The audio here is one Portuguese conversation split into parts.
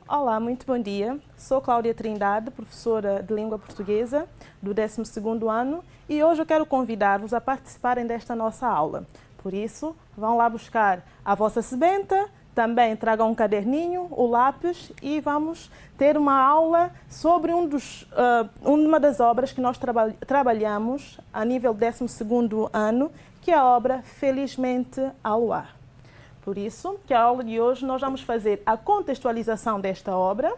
Olá, muito bom dia. Sou Cláudia Trindade, professora de língua portuguesa do 12º ano, e hoje eu quero convidar-vos a participarem desta nossa aula. Por isso, vão lá buscar a vossa sebenta, também tragam um caderninho, o lápis, e vamos ter uma aula sobre uma das obras que nós trabalhamos a nível 12º ano, que é a obra Felizmente ao Luar. Por isso, que a aula de hoje nós vamos fazer a contextualização desta obra,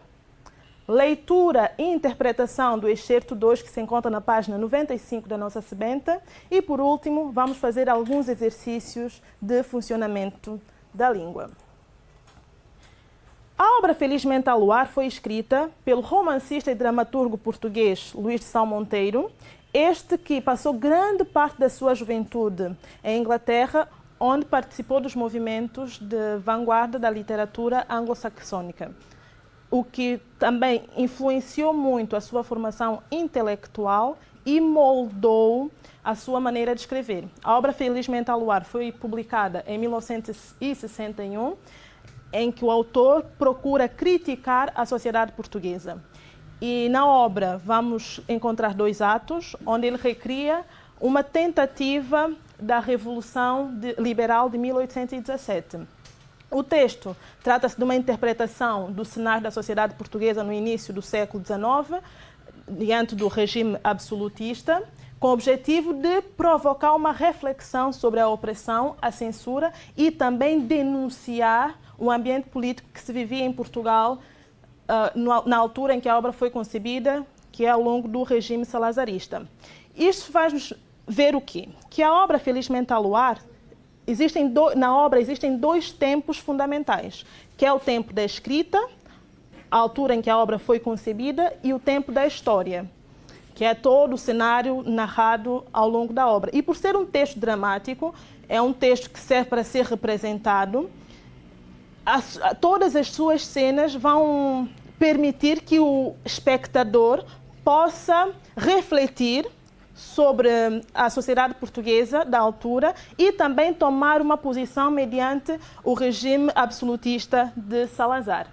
leitura e interpretação do excerto 2, que se encontra na página 95 da nossa sebenta, e por último, vamos fazer alguns exercícios de funcionamento da língua. A obra Felizmente ao Luar foi escrita pelo romancista e dramaturgo português Luís de São Monteiro, este que passou grande parte da sua juventude em Inglaterra, onde participou dos movimentos de vanguarda da literatura anglo-saxônica, o que também influenciou muito a sua formação intelectual e moldou a sua maneira de escrever. A obra Felizmente ao Luar foi publicada em 1961, em que o autor procura criticar a sociedade portuguesa. E na obra vamos encontrar 2 atos, onde ele recria uma tentativa da Revolução Liberal de 1817. O texto trata-se de uma interpretação do cenário da sociedade portuguesa no início do século XIX, diante do regime absolutista, com o objetivo de provocar uma reflexão sobre a opressão, a censura e também denunciar o ambiente político que se vivia em Portugal na altura em que a obra foi concebida, que é ao longo do regime salazarista. Isto faz-nos ver o quê? Que a obra Felizmente ao Luar, na obra existem 2 tempos fundamentais, que é o tempo da escrita, a altura em que a obra foi concebida, e o tempo da história, que é todo o cenário narrado ao longo da obra. E por ser um texto dramático, é um texto que serve para ser representado, todas as suas cenas vão permitir que o espectador possa refletir sobre a sociedade portuguesa da altura e também tomar uma posição mediante o regime absolutista de Salazar.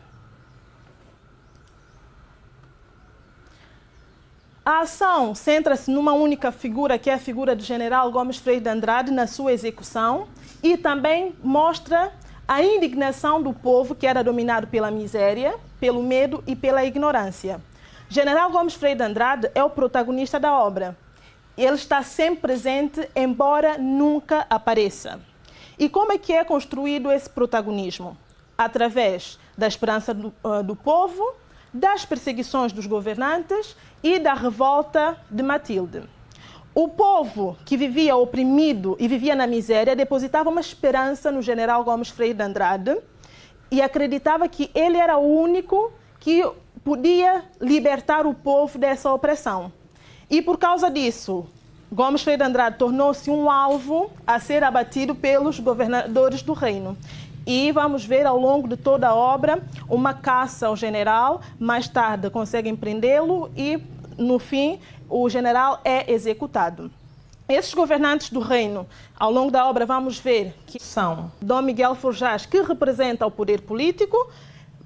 A ação centra-se numa única figura, que é a figura do general Gomes Freire de Andrade, na sua execução, e também mostra a indignação do povo que era dominado pela miséria, pelo medo e pela ignorância. General Gomes Freire de Andrade é o protagonista da obra. Ele está sempre presente, embora nunca apareça. E como é que é construído esse protagonismo? Através da esperança do povo, das perseguições dos governantes e da revolta de Matilde. O povo que vivia oprimido e vivia na miséria depositava uma esperança no general Gomes Freire de Andrade e acreditava que ele era o único que podia libertar o povo dessa opressão. E por causa disso, Gomes Freire de Andrade tornou-se um alvo a ser abatido pelos governadores do reino. E vamos ver ao longo de toda a obra uma caça ao general, mais tarde conseguem prendê-lo e, no fim, o general é executado. Esses governantes do reino, ao longo da obra, vamos ver que são Dom Miguel Forjás, que representa o poder político,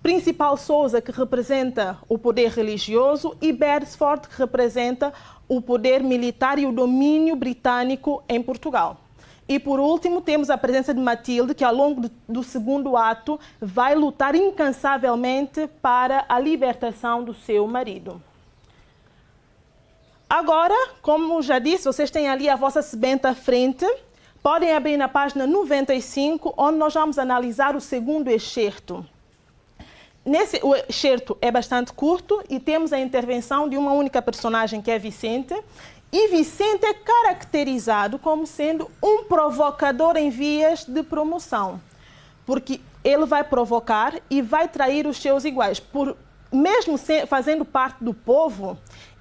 Principal Sousa, que representa o poder religioso, e Beresford, que representa o poder militar e o domínio britânico em Portugal. E, por último, temos a presença de Matilde, que, ao longo do 2º ato, vai lutar incansavelmente para a libertação do seu marido. Agora, como já disse, vocês têm ali a vossa sebenta à frente. Podem abrir na página 95, onde nós vamos analisar o 2º excerto. O excerto é bastante curto e temos a intervenção de uma única personagem, que é Vicente. E Vicente é caracterizado como sendo um provocador em vias de promoção, porque ele vai provocar e vai trair os seus iguais. Mesmo fazendo parte do povo,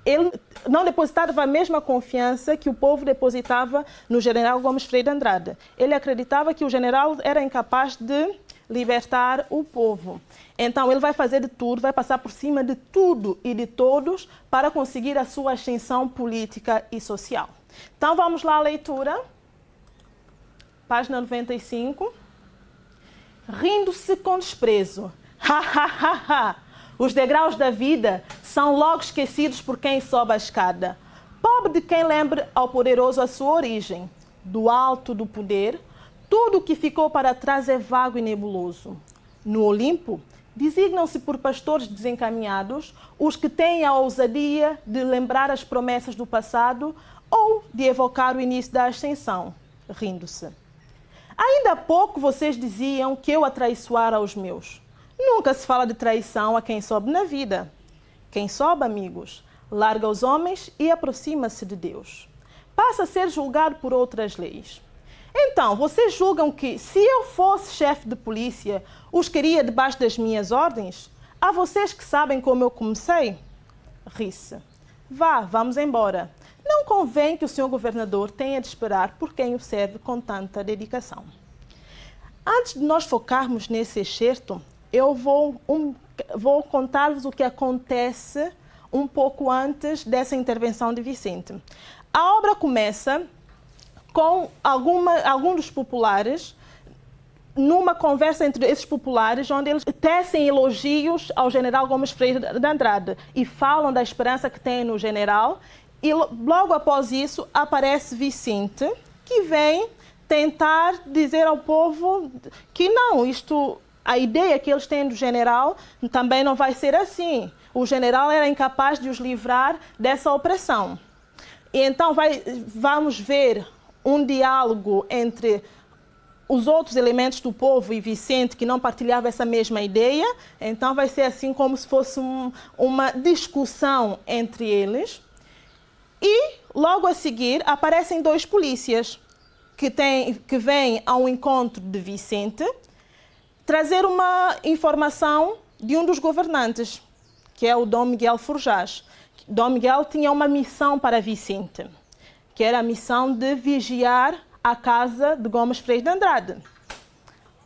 ele não depositava a mesma confiança que o povo depositava no general Gomes Freire de Andrade. Ele acreditava que o general era incapaz de libertar o povo. Então, ele vai fazer de tudo, vai passar por cima de tudo e de todos para conseguir a sua ascensão política e social. Então, vamos lá à leitura. página 95. Rindo-se com desprezo. Ha, ha, ha, ha. Os degraus da vida são logo esquecidos por quem sobe a escada. Pobre de quem lembre ao poderoso a sua origem. Do alto do poder, tudo o que ficou para trás é vago e nebuloso. No Olimpo, designam-se por pastores desencaminhados os que têm a ousadia de lembrar as promessas do passado ou de evocar o início da ascensão, rindo-se. Ainda há pouco vocês diziam que eu atraiçoara aos meus. Nunca se fala de traição a quem sobe na vida. Quem sobe, amigos, larga os homens e aproxima-se de Deus. Passa a ser julgado por outras leis. Então, vocês julgam que, se eu fosse chefe de polícia, os queria debaixo das minhas ordens? Há vocês que sabem como eu comecei? Ri-se. Vá, vamos embora. Não convém que o senhor governador tenha de esperar por quem o serve com tanta dedicação. Antes de nós focarmos nesse excerto, eu vou contar-vos o que acontece um pouco antes dessa intervenção de Vicente. A obra começa com alguns dos populares, numa conversa entre esses populares, onde eles tecem elogios ao general Gomes Freire de Andrade e falam da esperança que têm no general. E logo após isso aparece Vicente, que vem tentar dizer ao povo que não, a ideia que eles têm do general também não vai ser assim. O general era incapaz de os livrar dessa opressão. E então vamos ver um diálogo entre os outros elementos do povo e Vicente, que não partilhava essa mesma ideia. Então vai ser assim como se fosse uma discussão entre eles. E logo a seguir aparecem dois polícias que vêm ao encontro de Vicente trazer uma informação de um dos governantes, que é o Dom Miguel Forjás. Dom Miguel tinha uma missão para Vicente, que era a missão de vigiar a casa de Gomes Freire de Andrade.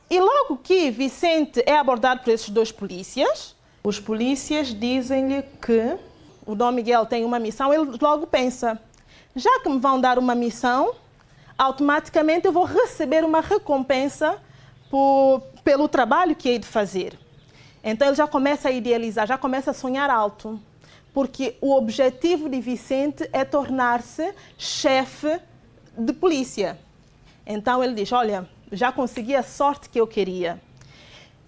E logo que Vicente é abordado por esses dois polícias, os polícias dizem-lhe que o Dom Miguel tem uma missão. Ele logo pensa, já que me vão dar uma missão, automaticamente eu vou receber uma recompensa pelo trabalho que hei de fazer. Então ele já começa a idealizar, já começa a sonhar alto, porque o objetivo de Vicente é tornar-se chefe de polícia. Então ele diz, olha, já consegui a sorte que eu queria.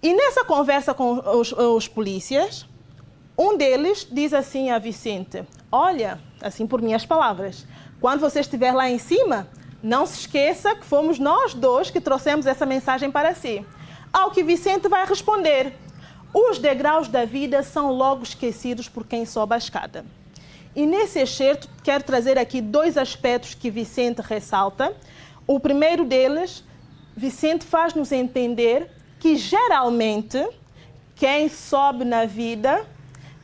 E nessa conversa com os polícias, um deles diz assim a Vicente, olha, assim por minhas palavras, quando você estiver lá em cima, não se esqueça que fomos nós dois que trouxemos essa mensagem para si. Ao que Vicente vai responder, os degraus da vida são logo esquecidos por quem sobe a escada. E nesse excerto, quero trazer aqui dois aspectos que Vicente ressalta. O primeiro deles, Vicente faz-nos entender que geralmente quem sobe na vida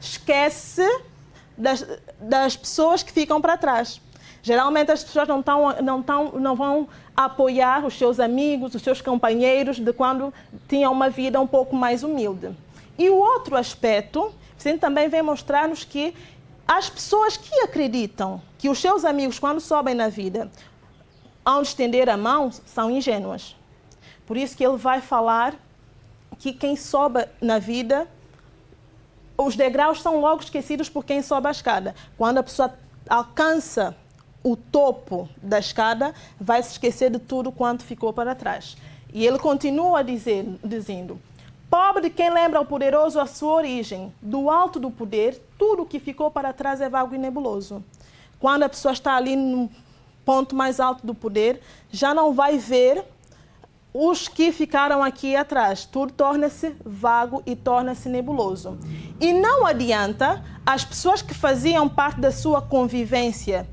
esquece das pessoas que ficam para trás. Geralmente as pessoas não vão apoiar os seus amigos, os seus companheiros de quando tinham uma vida um pouco mais humilde. E o outro aspecto, Vicente também vem mostrar-nos que as pessoas que acreditam que os seus amigos, quando sobem na vida, ao estender a mão, são ingênuas. Por isso que ele vai falar que quem sobe na vida, os degraus são logo esquecidos por quem sobe a escada. Quando a pessoa alcança o topo da escada, vai se esquecer de tudo quanto ficou para trás. E ele continua dizendo, pobre de quem lembra ao poderoso a sua origem, do alto do poder, tudo o que ficou para trás é vago e nebuloso. Quando a pessoa está ali no ponto mais alto do poder, já não vai ver os que ficaram aqui atrás. Tudo torna-se vago e torna-se nebuloso. E não adianta as pessoas que faziam parte da sua convivência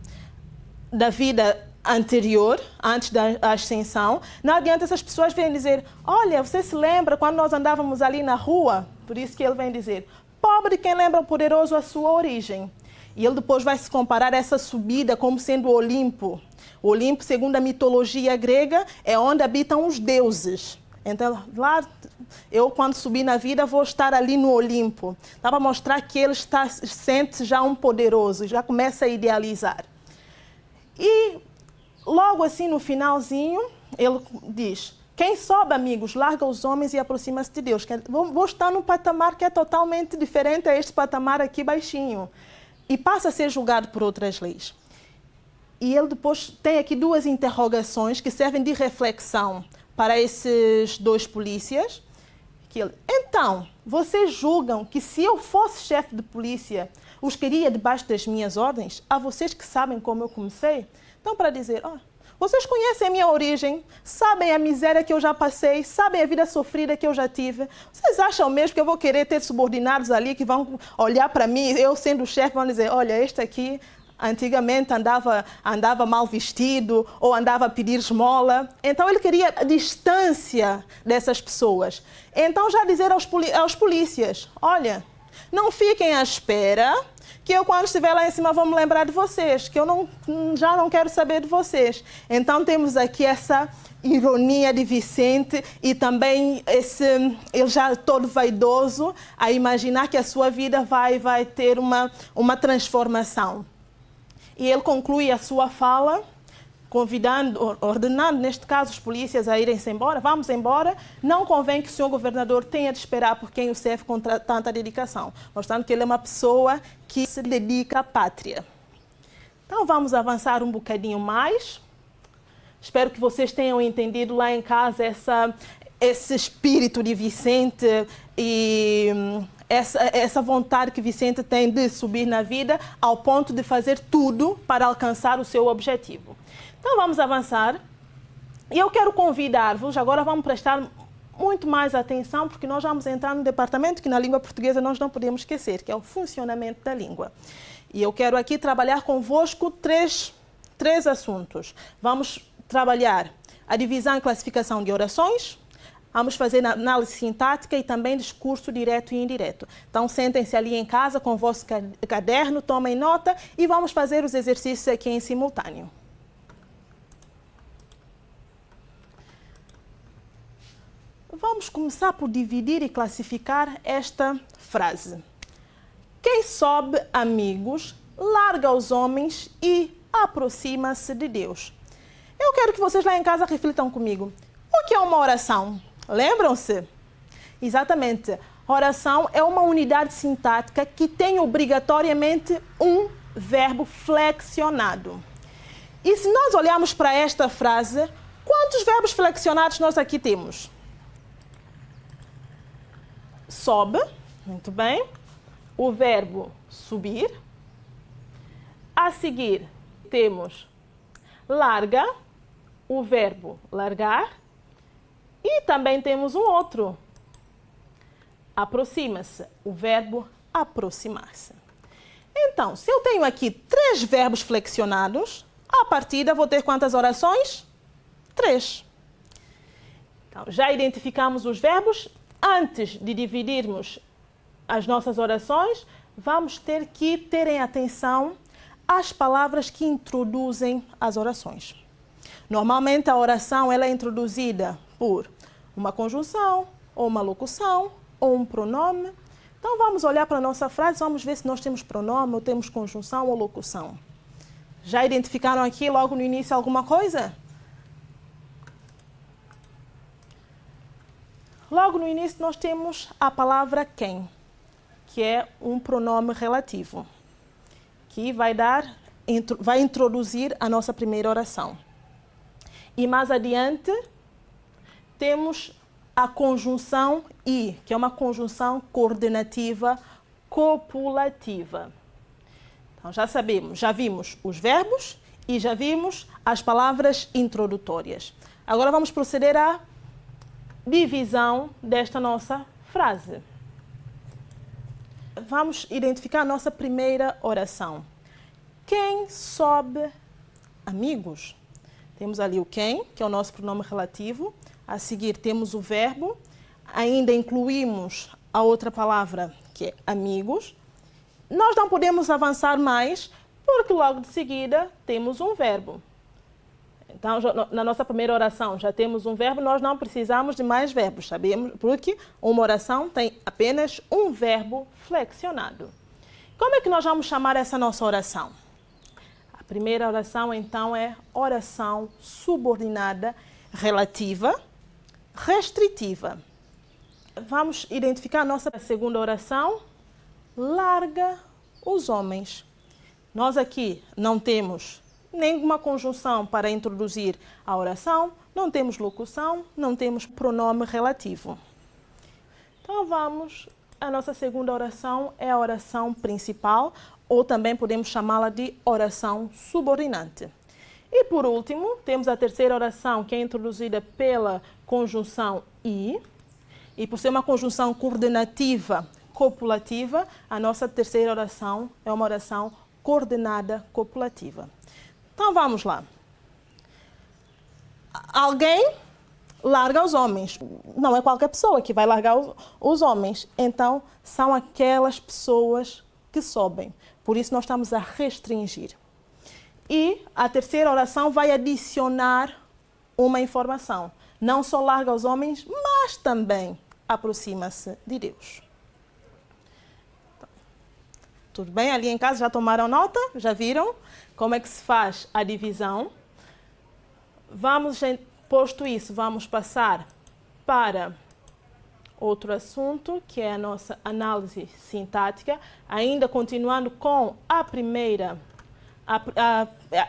da vida anterior, antes da ascensão, não adianta essas pessoas virem dizer, olha, você se lembra quando nós andávamos ali na rua? Por isso que ele vem dizer, pobre quem lembra o poderoso a sua origem. E ele depois vai se comparar essa subida como sendo o Olimpo. O Olimpo, segundo a mitologia grega, é onde habitam os deuses. Então, lá, eu quando subir na vida vou estar ali no Olimpo. Dá para mostrar que ele sente já um poderoso, já começa a idealizar. E logo assim no finalzinho, ele diz: quem sobe, amigos, larga os homens e aproxima-se de Deus. Vou estar num patamar que é totalmente diferente a este patamar aqui baixinho. E passa a ser julgado por outras leis. E ele depois tem aqui duas interrogações que servem de reflexão para esses dois polícias. Então, vocês julgam que se eu fosse chefe de polícia, os queria debaixo das minhas ordens? A vocês que sabem como eu comecei? Então, para dizer, vocês conhecem a minha origem, sabem a miséria que eu já passei, sabem a vida sofrida que eu já tive. Vocês acham mesmo que eu vou querer ter subordinados ali que vão olhar para mim, eu sendo o chefe, vão dizer, olha, este aqui antigamente andava mal vestido ou andava a pedir esmola. Então ele queria a distância dessas pessoas. Então já dizer aos polícias, olha, não fiquem à espera que eu, quando estiver lá em cima, vou me lembrar de vocês, que eu já não quero saber de vocês. Então, temos aqui essa ironia de Vicente e também ele já todo vaidoso, a imaginar que a sua vida vai ter uma transformação. E ele conclui a sua fala ordenando, neste caso, os polícias a irem-se embora. Vamos embora. Não convém que o senhor governador tenha de esperar por quem o serve com tanta dedicação, mostrando que ele é uma pessoa que se dedica à pátria. Então, vamos avançar um bocadinho mais. Espero que vocês tenham entendido lá em casa esse espírito de Vicente e essa vontade que Vicente tem de subir na vida ao ponto de fazer tudo para alcançar o seu objetivo. Então vamos avançar e eu quero convidar-vos, agora vamos prestar muito mais atenção porque nós vamos entrar no departamento que na língua portuguesa nós não podemos esquecer, que é o funcionamento da língua. E eu quero aqui trabalhar convosco três assuntos. Vamos trabalhar a divisão e classificação de orações, vamos fazer análise sintática e também discurso direto e indireto. Então, sentem-se ali em casa com o vosso caderno, tomem nota e vamos fazer os exercícios aqui em simultâneo. Vamos começar por dividir e classificar esta frase. Quem sobe, amigos, larga os homens e aproxima-se de Deus. Eu quero que vocês lá em casa reflitam comigo. O que é uma oração? Lembram-se? Exatamente. Oração é uma unidade sintática que tem obrigatoriamente um verbo flexionado. E se nós olharmos para esta frase, quantos verbos flexionados nós aqui temos? Sobe, muito bem. O verbo subir. A seguir, temos larga, o verbo largar. E também temos um outro, aproxima-se, o verbo aproximar-se. Então, se eu tenho aqui 3 verbos flexionados, à partida vou ter quantas orações? 3. Então, já identificamos os verbos. Antes de dividirmos as nossas orações, vamos ter que terem atenção às palavras que introduzem as orações. Normalmente, a oração ela é introduzida por uma conjunção, ou uma locução, ou um pronome. Então, vamos olhar para a nossa frase, vamos ver se nós temos pronome, ou temos conjunção ou locução. Já identificaram aqui logo no início alguma coisa? Logo no início nós temos a palavra quem, que é um pronome relativo, que vai introduzir a nossa primeira oração. E mais adiante temos a conjunção i, que é uma conjunção coordenativa copulativa. Então já vimos os verbos e já vimos as palavras introdutórias. Agora vamos proceder à divisão desta nossa frase. Vamos identificar a nossa primeira oração. Quem sobe, amigos? Temos ali o quem, que é o nosso pronome relativo. A seguir temos o verbo. Ainda incluímos a outra palavra, que é amigos. Nós não podemos avançar mais, porque logo de seguida temos um verbo. Então, na nossa primeira oração já temos um verbo, nós não precisamos de mais verbos, sabemos? Porque uma oração tem apenas um verbo flexionado. Como é que nós vamos chamar essa nossa oração? A primeira oração, então, é oração subordinada relativa, restritiva. Vamos identificar a nossa segunda oração. Larga os homens. Nós aqui não temos nenhuma conjunção para introduzir a oração, não temos locução, não temos pronome relativo. Então vamos, a nossa segunda oração é a oração principal, ou também podemos chamá-la de oração subordinante. E por último, temos a terceira oração, que é introduzida pela conjunção I, e por ser uma conjunção coordenativa copulativa, a nossa terceira oração é uma oração coordenada copulativa. Então vamos lá. Alguém larga os homens. Não é qualquer pessoa que vai largar os homens. Então são aquelas pessoas que sobem. Por isso nós estamos a restringir. E a terceira oração vai adicionar uma informação. Não só larga os homens, mas também aproxima-se de Deus. Tudo bem? Ali em casa já tomaram nota? Já viram como é que se faz a divisão? Posto isso, vamos passar para outro assunto, que é a nossa análise sintática, ainda continuando com a primeira,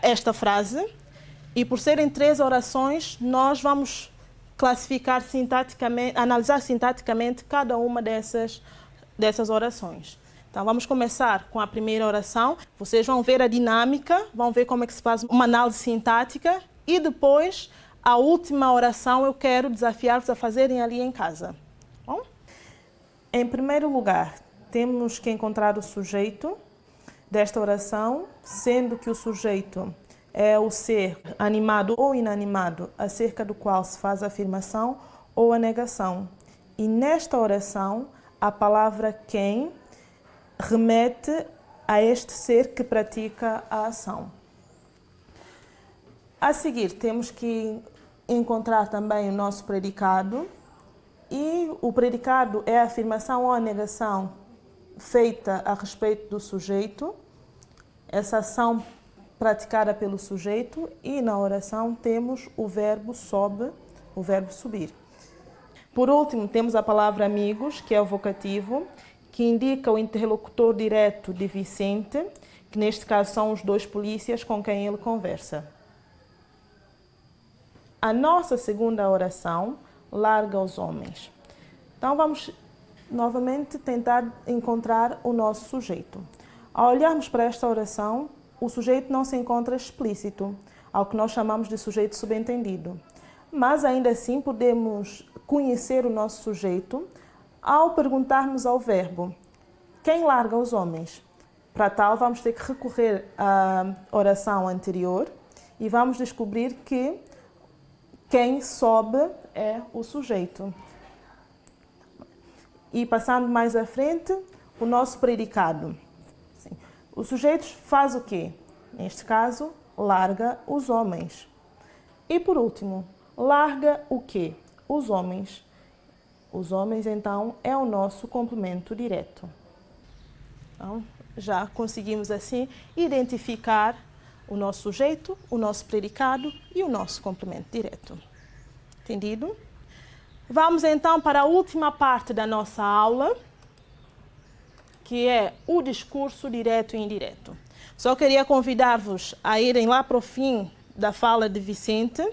esta frase. E por serem 3 orações, nós vamos classificar sintaticamente, analisar sintaticamente cada uma dessas orações. Então, vamos começar com a primeira oração. Vocês vão ver a dinâmica, vão ver como é que se faz uma análise sintática e depois, a última oração, eu quero desafiar-vos a fazerem ali em casa. Bom? Em primeiro lugar, temos que encontrar o sujeito desta oração, sendo que o sujeito é o ser animado ou inanimado acerca do qual se faz a afirmação ou a negação. E nesta oração, a palavra quem remete a este ser que pratica a ação. A seguir, temos que encontrar também o nosso predicado, e o predicado é a afirmação ou a negação feita a respeito do sujeito, essa ação praticada pelo sujeito, e na oração temos o verbo sobe, o verbo subir. Por último, temos a palavra amigos, que é o vocativo, que indica o interlocutor direto de Vicente, que neste caso são os 2 polícias com quem ele conversa. A nossa segunda oração, larga os homens. Então vamos novamente tentar encontrar o nosso sujeito. Ao olharmos para esta oração, o sujeito não se encontra explícito, ao que nós chamamos de sujeito subentendido. Mas ainda assim podemos conhecer o nosso sujeito ao perguntarmos ao verbo, quem larga os homens? Para tal, vamos ter que recorrer à oração anterior e vamos descobrir que quem sobe é o sujeito. E passando mais à frente, o nosso predicado. O sujeito faz o quê? Neste caso, larga os homens. E por último, larga o quê? Os homens. Os homens, então, é o nosso complemento direto. Então, já conseguimos, assim, identificar o nosso sujeito, o nosso predicado e o nosso complemento direto. Entendido? Vamos, então, para a última parte da nossa aula, que é o discurso direto e indireto. Só queria convidar-vos a irem lá para o fim da fala de Vicente,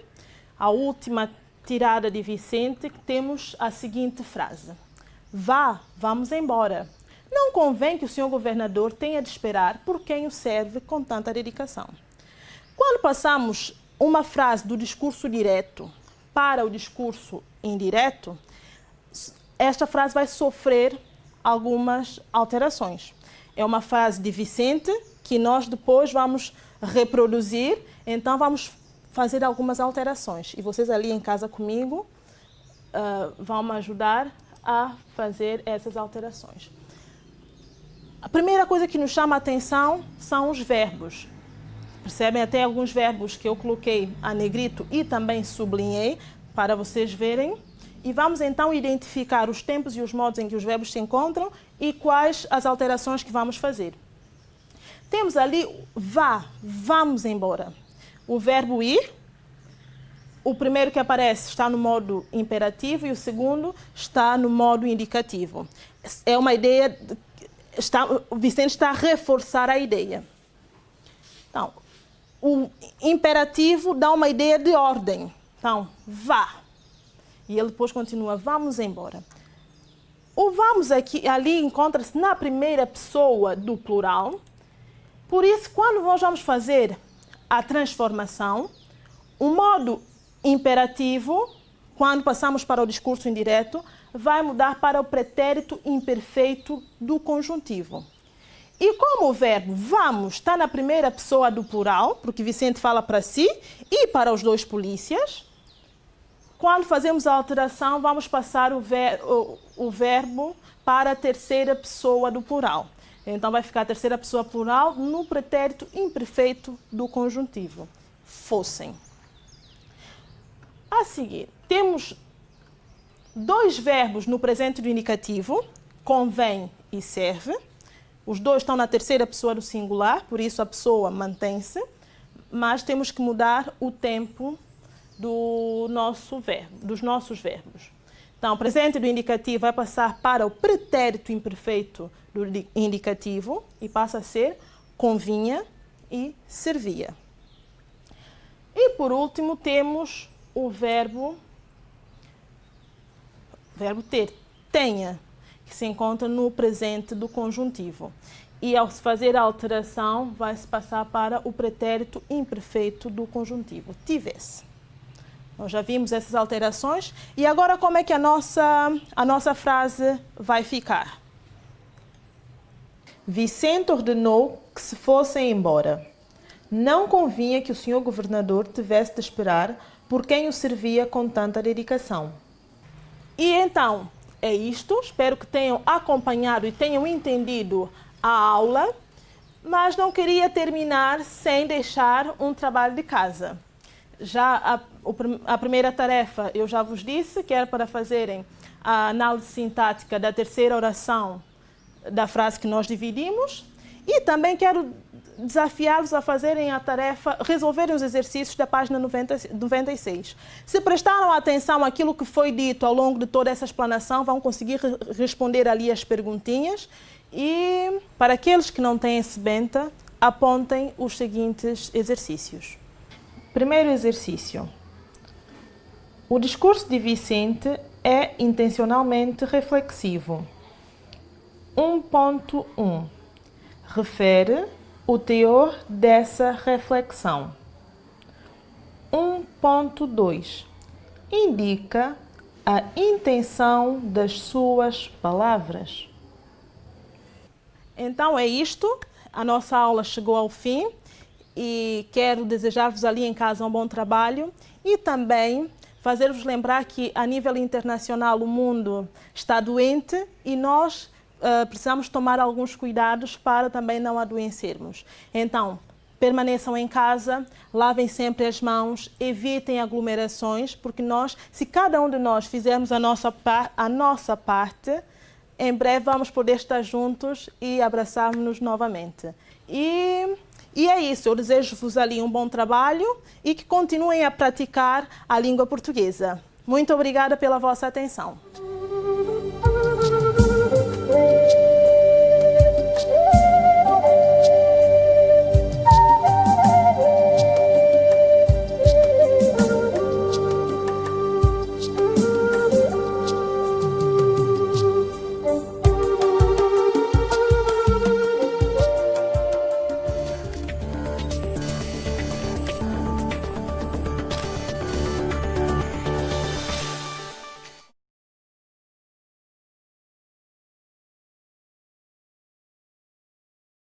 a última tirada de Vicente, que temos a seguinte frase: vá, vamos embora. Não convém que o senhor governador tenha de esperar por quem o serve com tanta dedicação. Quando passamos uma frase do discurso direto para o discurso indireto, esta frase vai sofrer algumas alterações. É uma frase de Vicente que nós depois vamos reproduzir, então vamos fazer algumas alterações. E vocês ali em casa comigo vão me ajudar a fazer essas alterações. A primeira coisa que nos chama a atenção são os verbos. Percebem até alguns verbos que eu coloquei a negrito e também sublinhei para vocês verem. E vamos então identificar os tempos e os modos em que os verbos se encontram e quais as alterações que vamos fazer. Temos ali vá, vamos embora. O verbo ir, o primeiro que aparece está no modo imperativo e o segundo está no modo indicativo. É uma ideia, o Vicente está a reforçar a ideia. Então, o imperativo dá uma ideia de ordem. Então, vá. E ele depois continua, vamos embora. O vamos aqui, ali encontra-se na primeira pessoa do plural. Por isso, quando nós vamos fazer a transformação, o modo imperativo, quando passamos para o discurso indireto, vai mudar para o pretérito imperfeito do conjuntivo. E como o verbo vamos está na primeira pessoa do plural, porque Vicente fala para si e para os dois polícias, quando fazemos a alteração, vamos passar o verbo para a terceira pessoa do plural. Então vai ficar a terceira pessoa plural no pretérito imperfeito do conjuntivo. Fossem. A seguir, temos dois verbos no presente do indicativo, convém e serve. Os dois estão na terceira pessoa do singular, por isso a pessoa mantém-se, mas temos que mudar o tempo dos nossos verbos. Então, o presente do indicativo vai passar para o pretérito imperfeito do indicativo e passa a ser convinha e servia. E, por último, temos o verbo ter, tenha, que se encontra no presente do conjuntivo. E, ao se fazer a alteração, vai se passar para o pretérito imperfeito do conjuntivo, tivesse. Nós já vimos essas alterações. E agora como é que a nossa frase vai ficar? Vicente ordenou que se fossem embora. Não convinha que o senhor governador tivesse de esperar por quem o servia com tanta dedicação. E então, é isto. Espero que tenham acompanhado e tenham entendido a aula, mas não queria terminar sem deixar um trabalho de casa. Já a primeira tarefa eu já vos disse que era para fazerem a análise sintática da terceira oração da frase que nós dividimos e também quero desafiá-los a fazerem a tarefa, resolverem os exercícios da página 96. Se prestaram atenção àquilo que foi dito ao longo de toda essa explanação, vão conseguir responder ali as perguntinhas e para aqueles que não têm esse benta, apontem os seguintes exercícios. Primeiro exercício. O discurso de Vicente é intencionalmente reflexivo. 1.1. Refere o teor dessa reflexão. 1.2. Indica a intenção das suas palavras. Então é isto. A nossa aula chegou ao fim. E quero desejar-vos ali em casa um bom trabalho e também fazer-vos lembrar que a nível internacional o mundo está doente e nós precisamos tomar alguns cuidados para também não adoecermos. Então, permaneçam em casa, lavem sempre as mãos, evitem aglomerações, porque se cada um de nós fizermos a nossa parte, em breve vamos poder estar juntos e abraçarmos-nos novamente. E é isso, eu desejo-vos ali um bom trabalho e que continuem a praticar a língua portuguesa. Muito obrigada pela vossa atenção.